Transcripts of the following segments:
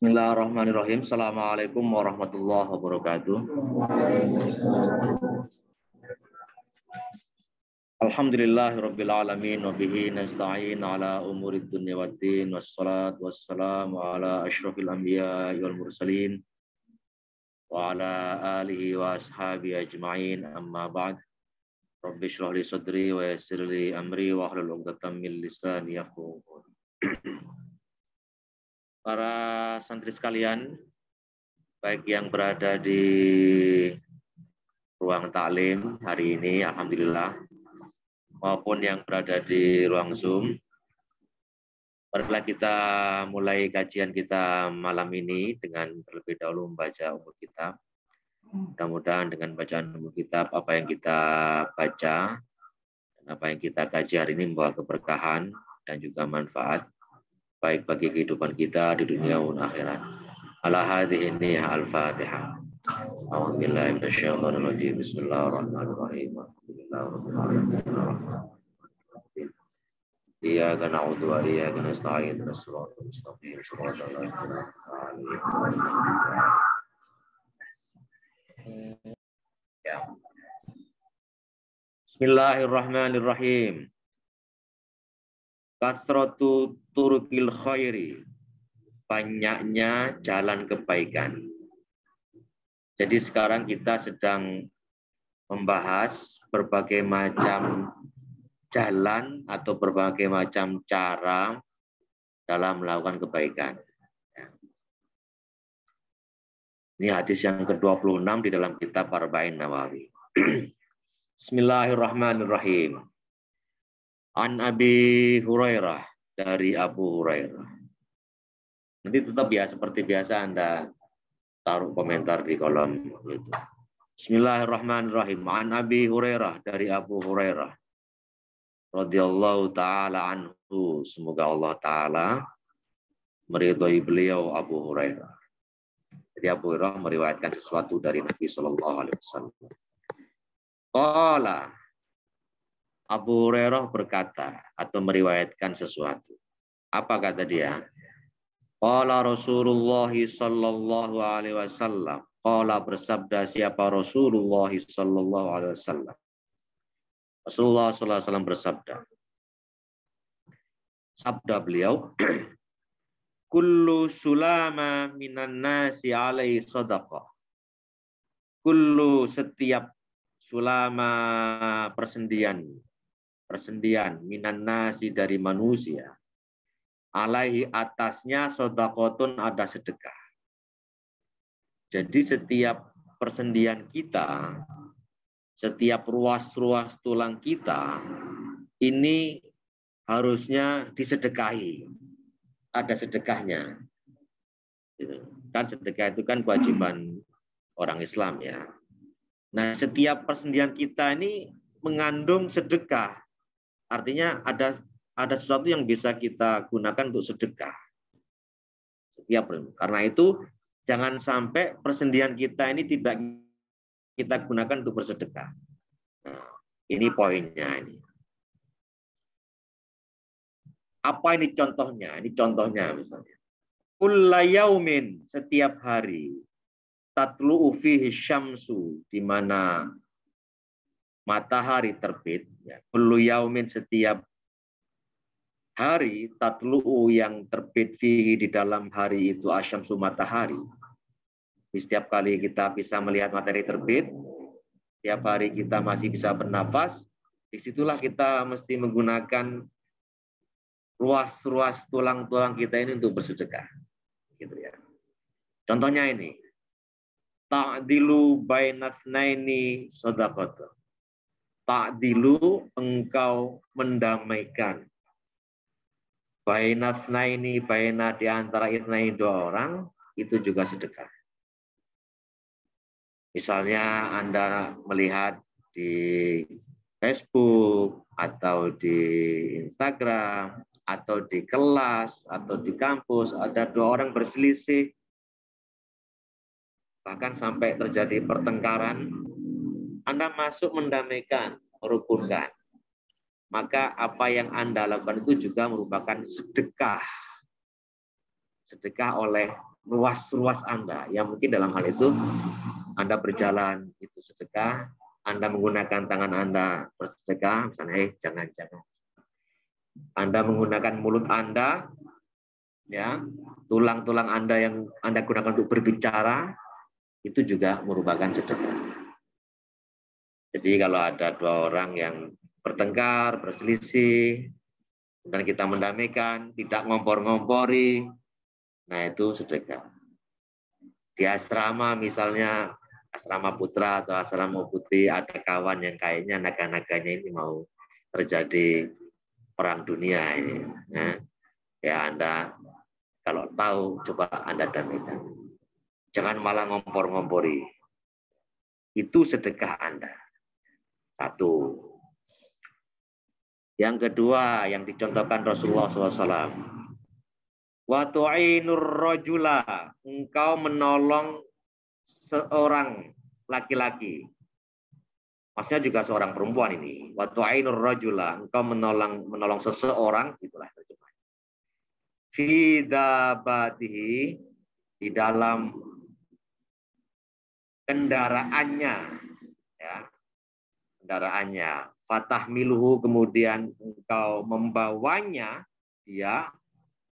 Bismillahirrahmanirrahim. Assalamualaikum warahmatullahi wabarakatuh. Alhamdulillahirabbil alamin wa bihi nasta'in ala umurid dunya waddin wassalatu wassalamu ala asyrafil anbiya'i wal mursalin wa ala alihi wa ashabihi ajma'in, amma ba'd. Rabbi shrah li sadri wa yassir li amri wa hlul 'uqdatam min lisani yafqahu qawli. Para santri sekalian, baik yang berada di ruang taklim hari ini, alhamdulillah, maupun yang berada di ruang Zoom, marilah kita mulai kajian kita malam ini dengan terlebih dahulu membaca umur kitab. Mudah-mudahan dengan bacaan umur kitab, apa yang kita baca dan apa yang kita kaji hari ini membawa keberkahan dan juga manfaat, baik bagi kehidupan kita di dunia dan akhirat. Ala hadhihi niyyah al-Fatihah. A'udzubillahi minasyaitonir rajim. Bismillahirrahmanirrahim. Alhamdulillahirabbil alamin. Iyyaka na'budu wa iyyaka nasta'in. Shiratal mustaqim. Shiratal ladzina an'amta 'alaihim. Bismillahirrahmanirrahim. Kathratu turukil khairi, banyaknya jalan kebaikan. Jadi sekarang kita sedang membahas berbagai macam jalan atau berbagai macam cara dalam melakukan kebaikan. Ini hadis yang ke-26 di dalam kitab Arba'in Nawawi. Bismillahirrahmanirrahim. An Abi Hurairah, dari Abu Hurairah. Nanti tetap ya seperti biasa Anda taruh komentar di kolom itu. Bismillahirrahmanirrahim. An Abi Hurairah, dari Abu Hurairah radhiyallahu taala anhu, semoga Allah taala meridhai beliau Abu Hurairah. Jadi Abu Hurairah meriwayatkan sesuatu dari Nabi sallallahu alaihi wasallam. Qala, Abu Hurairah berkata atau meriwayatkan sesuatu. Apa kata dia? Qala Rasulullah sallallahu alaihi wasallam. Qala, bersabda siapa Rasulullah sallallahu alaihi wasallam. Rasulullah sallallahu alaihi wasallam bersabda. Sabda beliau, kullu sulama minan nasi alaihi sadaqah. Kullu, setiap sulama persendian minan nasi dari manusia, alaihi atasnya sodakotun ada sedekah. Jadi setiap persendian kita, setiap ruas-ruas tulang kita, ini harusnya disedekahi. Ada sedekahnya. Kan sedekah itu kan kewajiban orang Islam ya. Nah, setiap persendian kita ini mengandung sedekah. Artinya ada sesuatu yang bisa kita gunakan untuk sedekah. Karena itu jangan sampai persendian kita ini tidak kita gunakan untuk bersedekah. Nah, ini poinnya ini. Apa ini contohnya? Ini contohnya misalnya. Kulla yaumin, setiap hari, tatlu'u fihi syamsu, di mana matahari terbit, ya. Kullu yaumin, setiap hari, tatlu'u, yang terbit fihi, di dalam hari itu, asyamsu, matahari. Di setiap kali kita bisa melihat matahari terbit, setiap hari kita masih bisa bernafas, disitulah kita mesti menggunakan ruas-ruas tulang-tulang kita ini untuk bersedekah. Gitu ya. Contohnya ini. Ta'dilu bainatsnaini shadaqah. Ta'dilu, engkau mendamaikan. Bainatsnaini, baina, di antara itsnaini, dua orang, itu juga sedekah. Misalnya Anda melihat di Facebook atau di Instagram atau di kelas atau di kampus ada dua orang berselisih, bahkan sampai terjadi pertengkaran, Anda masuk mendamaikan. merukunkan. Maka apa yang Anda lakukan itu juga merupakan sedekah. Sedekah oleh ruas-ruas Anda. Yang mungkin dalam hal itu Anda berjalan itu sedekah, Anda menggunakan tangan Anda bersedekah, misalnya jangan. Anda menggunakan mulut Anda, ya, tulang-tulang Anda yang Anda gunakan untuk berbicara, itu juga merupakan sedekah. Jadi kalau ada dua orang yang bertengkar, berselisih, dan kita mendamaikan, tidak ngompor-ngompori, nah itu sedekah. Di asrama misalnya, asrama putra atau asrama putri, ada kawan yang kayaknya naga-naganya ini mau terjadi perang dunia ini. Nah, ya Anda kalau tahu, coba Anda damaikan. Jangan malah ngompor-ngompori. Itu sedekah Anda. Satu. Yang kedua yang dicontohkan Rasulullah SAW. Wa tu'inur rajula, engkau menolong seorang laki-laki. Maksudnya juga seorang perempuan ini. Wa tu'inur rajula, engkau menolong seseorang, itulah terjemahannya. Fi dabatihi, di dalam kendaraannya, ya. Kendaraannya. Fatahmiluhu, kemudian engkau membawanya, dia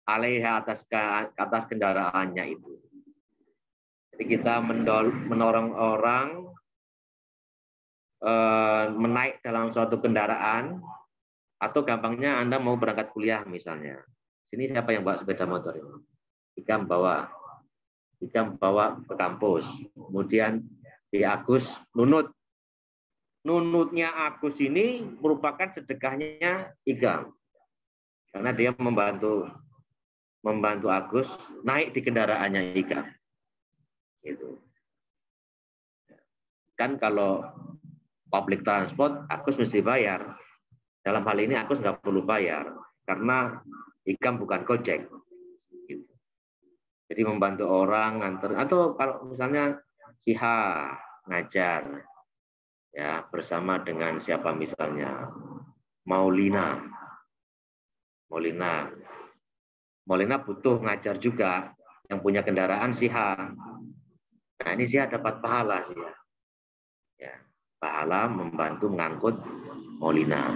alaiha, atas kendaraannya itu. Jadi kita menolong orang menaik dalam suatu kendaraan, atau gampangnya Anda mau berangkat kuliah misalnya. Sini siapa yang bawa sepeda motor ini? Ikam bawa ke kampus. Kemudian si Agus nunutnya Agus ini merupakan sedekahnya Ikam. Karena dia membantu Agus naik di kendaraannya Ikam. Gitu. Kan kalau public transport, Agus mesti bayar. Dalam hal ini Agus nggak perlu bayar karena Ikam bukan Gojek. Gitu. Jadi membantu orang nganter, atau kalau misalnya si H ngajar, ya bersama dengan siapa misalnya Maulina butuh ngajar juga, yang punya kendaraan si H. Nah ini sih dapat pahala sih ya, pahala membantu mengangkut Maulina.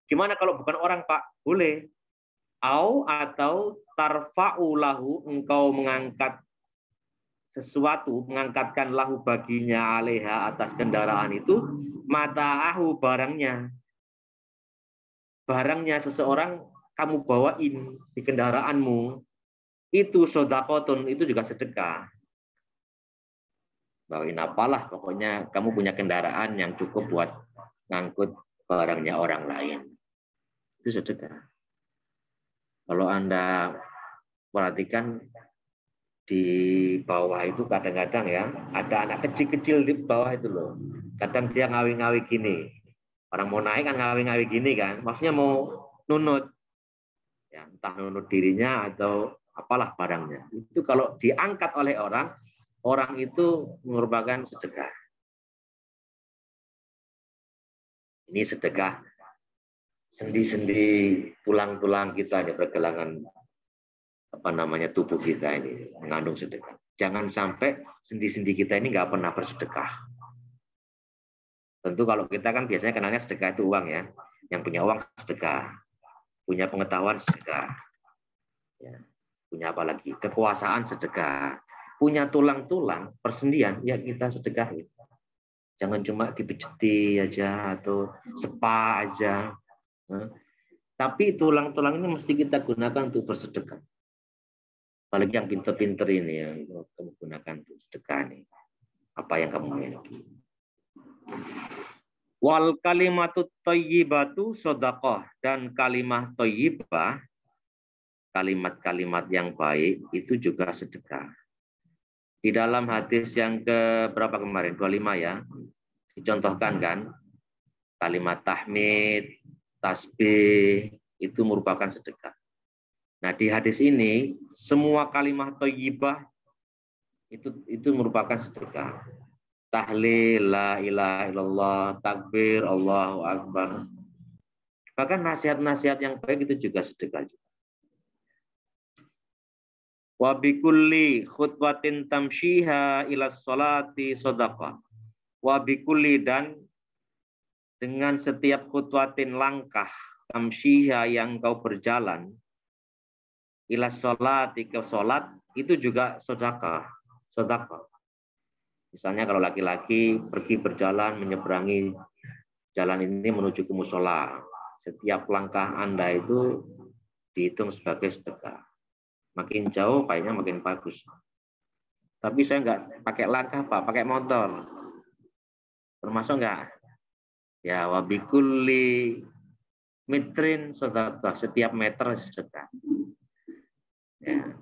Gimana kalau bukan orang Pak? Boleh. Atau tarfa'u lahu, engkau mengangkat sesuatu, mengangkatkan lahu baginya alaiha, atas kendaraan itu, mata'ahu, barangnya seseorang kamu bawain di kendaraanmu, itu sodakotun, itu juga sedekah. Bawain apalah, pokoknya kamu punya kendaraan yang cukup buat ngangkut barangnya orang lain, itu sedekah. Kalau Anda perhatikan di bawah itu kadang-kadang ya, ada anak kecil-kecil di bawah itu loh. Kadang dia ngawi-ngawi gini. Orang mau naik kan ngawi-ngawi gini kan. Maksudnya mau nunut. Ya, entah nunut dirinya atau apalah barangnya. Itu kalau diangkat oleh orang itu merupakan sedekah. Ini sedekah sendi-sendi tulang-tulang kita di pergelangan tubuh kita ini mengandung sedekah. Jangan sampai sendi-sendi kita ini nggak pernah bersedekah. Tentu kalau kita kan biasanya kenalnya sedekah itu uang ya. Yang punya uang sedekah, punya pengetahuan sedekah, ya. Punya apa lagi? Kekuasaan sedekah, punya tulang-tulang persendian ya kita sedekah. Jangan cuma dipijeti aja atau spa aja. Tapi tulang-tulang ini mesti kita gunakan untuk bersedekah. Apalagi yang pinter-pinter ini yang kamu gunakan untuk sedekah nih. Apa yang kamu miliki. Wal kalimatut thayyibatu shadaqah, dan kalimat thayyibah, kalimat-kalimat yang baik itu juga sedekah. Di dalam hadis yang ke berapa kemarin? 25 ya. Dicontohkan kan kalimat tahmid, tasbih itu merupakan sedekah. Nah, di hadis ini semua kalimat thayyibah itu merupakan sedekah. tahlil, la ilaha illallah, takbir, Allahu Akbar. Bahkan nasihat-nasihat yang baik itu juga sedekah. Wa bikulli khutwatin tamshiha ila sholati shadaqah. Wa bikulli, dan dengan setiap khutwatin langkah tamshiha yang kau berjalan ila sholati, ke sholat, itu juga sedekah. Sedekah. Misalnya kalau laki-laki pergi berjalan menyeberangi jalan ini menuju ke musola, setiap langkah Anda itu dihitung sebagai sedekah. Makin jauh kayaknya makin bagus. Tapi saya nggak pakai langkah, Pak, pakai motor. Termasuk nggak? Ya, wabikulli mitrin sedekah, setiap meter sedekah. Ya.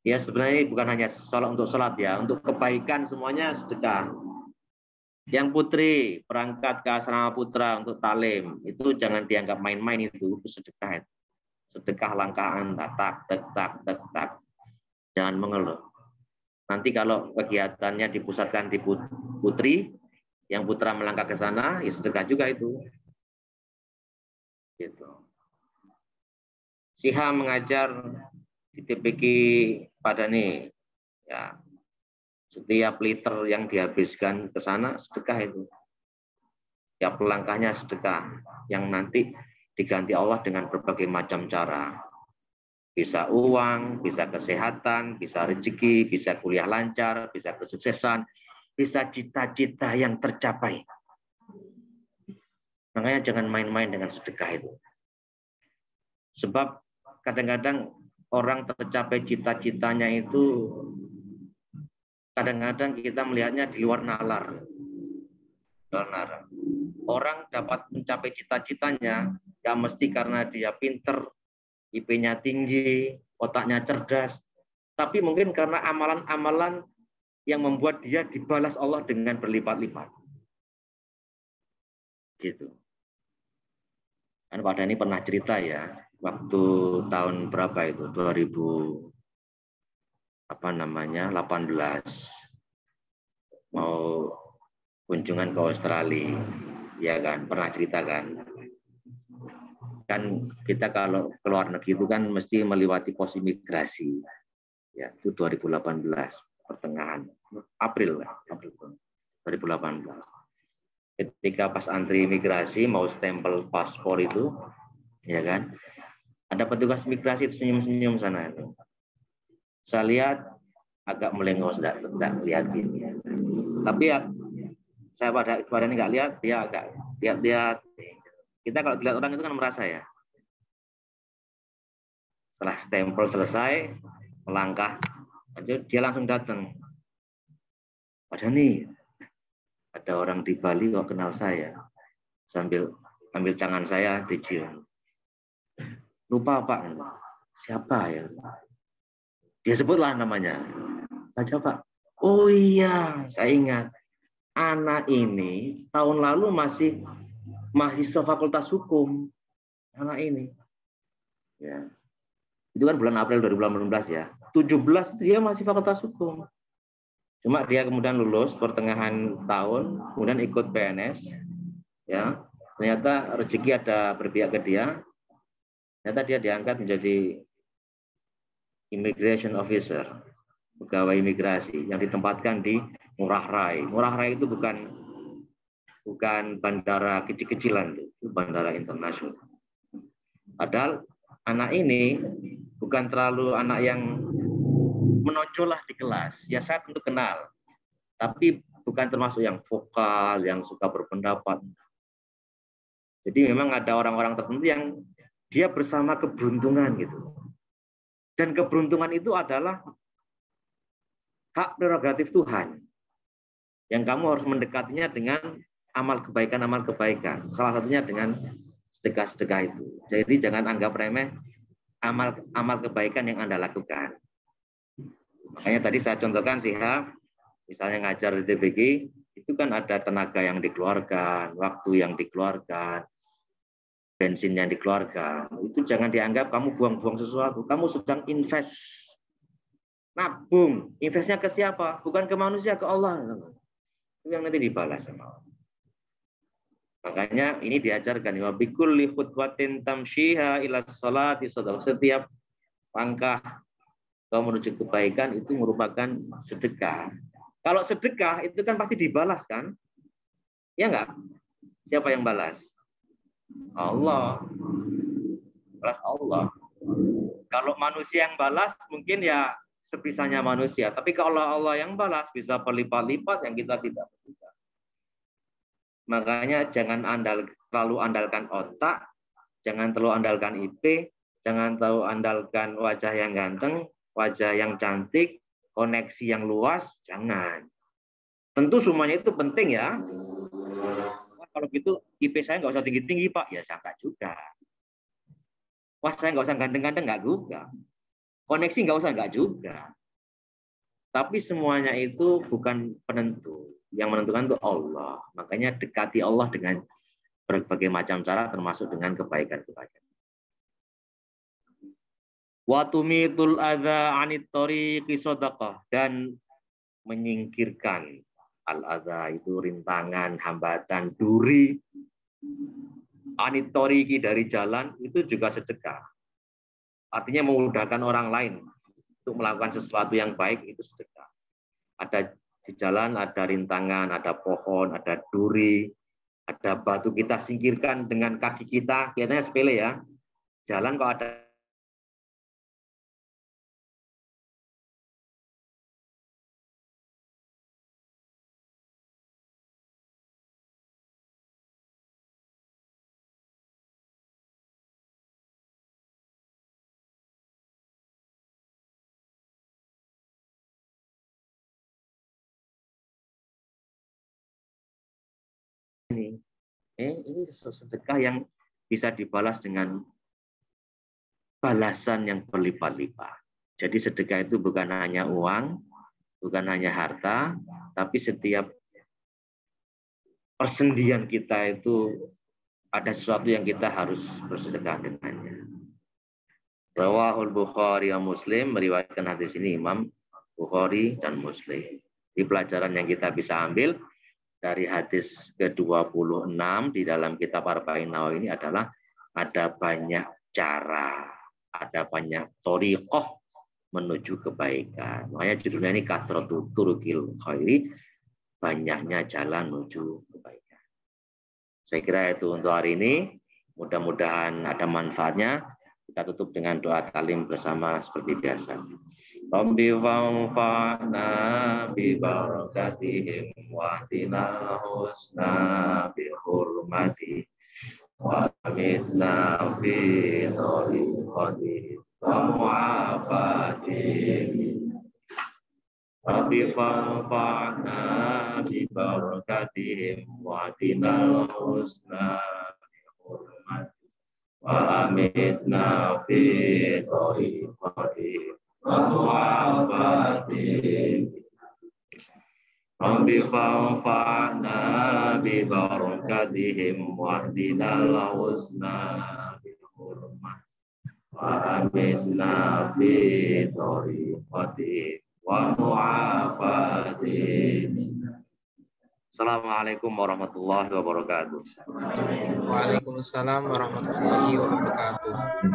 Ya sebenarnya bukan hanya sholat untuk sholat ya, untuk kebaikan semuanya sedekah. Yang putri berangkat ke asrama putra untuk talim, itu jangan dianggap main-main, itu sedekah. Sedekah langkah Anda, tak, tak, tak, tak, tak. Jangan mengeluh. Nanti kalau kegiatannya dipusatkan di putri, yang putra melangkah ke sana, ya sedekah juga itu. Gitu. Siha mengajar di TPQ pada nih, ya, setiap liter yang dihabiskan ke sana sedekah itu. Setiap langkahnya sedekah, yang nanti diganti Allah dengan berbagai macam cara. Bisa uang, bisa kesehatan, bisa rezeki, bisa kuliah lancar, bisa kesuksesan, bisa cita-cita yang tercapai. Makanya jangan main-main dengan sedekah itu. Sebab kadang-kadang orang tercapai cita-citanya itu, kadang-kadang kita melihatnya di luar nalar. Orang dapat mencapai cita-citanya, ya mesti karena dia pinter, IP-nya tinggi, otaknya cerdas, tapi mungkin karena amalan-amalan yang membuat dia dibalas Allah dengan berlipat-lipat. Gitu. Kan pada ini pernah cerita ya, waktu tahun berapa itu, 18 mau kunjungan ke Australia, ya kan, pernah cerita kan. Kan kita kalau ke luar negeri itu kan mesti melewati pos imigrasi. Ya, itu 2018 pertengahan April 2018. Ketika pas antri imigrasi mau stempel paspor itu, ya kan, ada petugas imigrasi senyum-senyum sana itu. Saya lihat agak melengos, enggak lihat gini. Tapi ya saya pada ini nggak lihat, dia agak lihat. Kita kalau dilihat orang itu kan merasa ya. Setelah stempel selesai, melangkah, dia langsung datang. Padahal nih, ada orang di Bali kok kenal saya. Sambil ambil tangan saya, dicium. Lupa Pak, siapa ya? Dia sebutlah namanya. Saja Pak. Oh iya, saya ingat. Anak ini tahun lalu masih mahasiswa Fakultas Hukum. Anak ini. Ya. Itu kan bulan April 2018 ya. 17 dia masih Fakultas Hukum. Cuma dia kemudian lulus pertengahan tahun, kemudian ikut PNS. Ya. Ternyata rezeki ada berpihak ke dia. Ternyata dia diangkat menjadi immigration officer, pegawai imigrasi yang ditempatkan di Ngurah Rai. Ngurah Rai itu bukan bandara kecil-kecilan, itu bandara internasional. Padahal anak ini bukan terlalu anak yang menonjol lah di kelas. Ya saya tentu kenal, tapi bukan termasuk yang vokal, yang suka berpendapat. Jadi memang ada orang-orang tertentu yang dia bersama keberuntungan gitu. Dan keberuntungan itu adalah hak prerogatif Tuhan. Yang kamu harus mendekatinya dengan amal kebaikan. Salah satunya dengan sedekah-sedekah itu. Jadi jangan anggap remeh amal kebaikan yang Anda lakukan. Makanya tadi saya contohkan Siha, misalnya ngajar di TPQ, itu kan ada tenaga yang dikeluarkan, waktu yang dikeluarkan, bensin yang dikeluarkan. Itu jangan dianggap kamu buang-buang sesuatu. Kamu sedang invest. Nabung. Investnya ke siapa? Bukan ke manusia, ke Allah. Itu yang nanti dibalas sama Allah. Makanya ini diajarkan wa bikulli khutwatin tamshiha ila sholati sadaqah. Setiap langkah kau menuju kebaikan itu merupakan sedekah. Kalau sedekah itu kan pasti dibalas kan? Ya enggak? Siapa yang balas? Allah. Balas Allah. Kalau manusia yang balas mungkin ya sebisanya manusia. Tapi kalau Allah yang balas bisa berlipat-lipat yang kita tidak bisa. Makanya jangan terlalu andalkan otak, jangan terlalu andalkan IP, jangan terlalu andalkan wajah yang ganteng, wajah yang cantik, koneksi yang luas, jangan. Tentu semuanya itu penting ya. Kalau gitu IP saya nggak usah tinggi-tinggi Pak, ya saya nggak juga. Wah saya nggak usah ganteng-ganteng, nggak juga. Koneksi nggak juga. Tapi semuanya itu bukan penentu. Yang menentukan itu Allah. Makanya dekati Allah dengan berbagai macam cara, termasuk dengan kebaikan-kebaikan. Wa tumitul adza 'anit thoriqi shadaqah, dan menyingkirkan al-adza itu rintangan, hambatan, duri, 'anit thoriqi dari jalan itu juga sedekah. Artinya memudahkan orang lain untuk melakukan sesuatu yang baik itu sedekah. Ada di jalan ada rintangan, ada pohon, ada duri, ada batu, kita singkirkan dengan kaki kita. Kelihatannya sepele ya. Jalan kok ada ini. Ini sedekah yang bisa dibalas dengan balasan yang berlipat-lipat. Jadi sedekah itu bukan hanya uang, bukan hanya harta, tapi setiap persendian kita itu ada sesuatu yang kita harus bersedekah dengannya. Rawahul Bukhari dan Muslim, meriwayatkan hadis ini Imam Bukhari dan Muslim. Di pelajaran yang kita bisa ambil dari hadis ke-26 di dalam kitab Arba'in Nawawi ini adalah ada banyak cara, ada banyak thoriqah menuju kebaikan. Makanya judulnya ini Kathratu Turuqil Khairi, banyaknya jalan menuju kebaikan. Saya kira itu untuk hari ini. Mudah-mudahan ada manfaatnya. Kita tutup dengan doa talim bersama seperti biasa. Rabbi wanfa'na bi barakatihim wa atina husna bi hurmati wa amitna fi tariqati wa mu'afatihim. Rabbi wanfa'na bi barakatihim wa atina husna bi hurmati wa amitna fi tariqati wa mu'afatihim. Rabbi fanfa'na bi barakatihim wa ahdina husna bi hurmat wa amitna fi tariqati wa mu'afatihim. Assalamualaikum warahmatullahi wabarakatuh. Waalaikumsalam warahmatullahi wabarakatuh.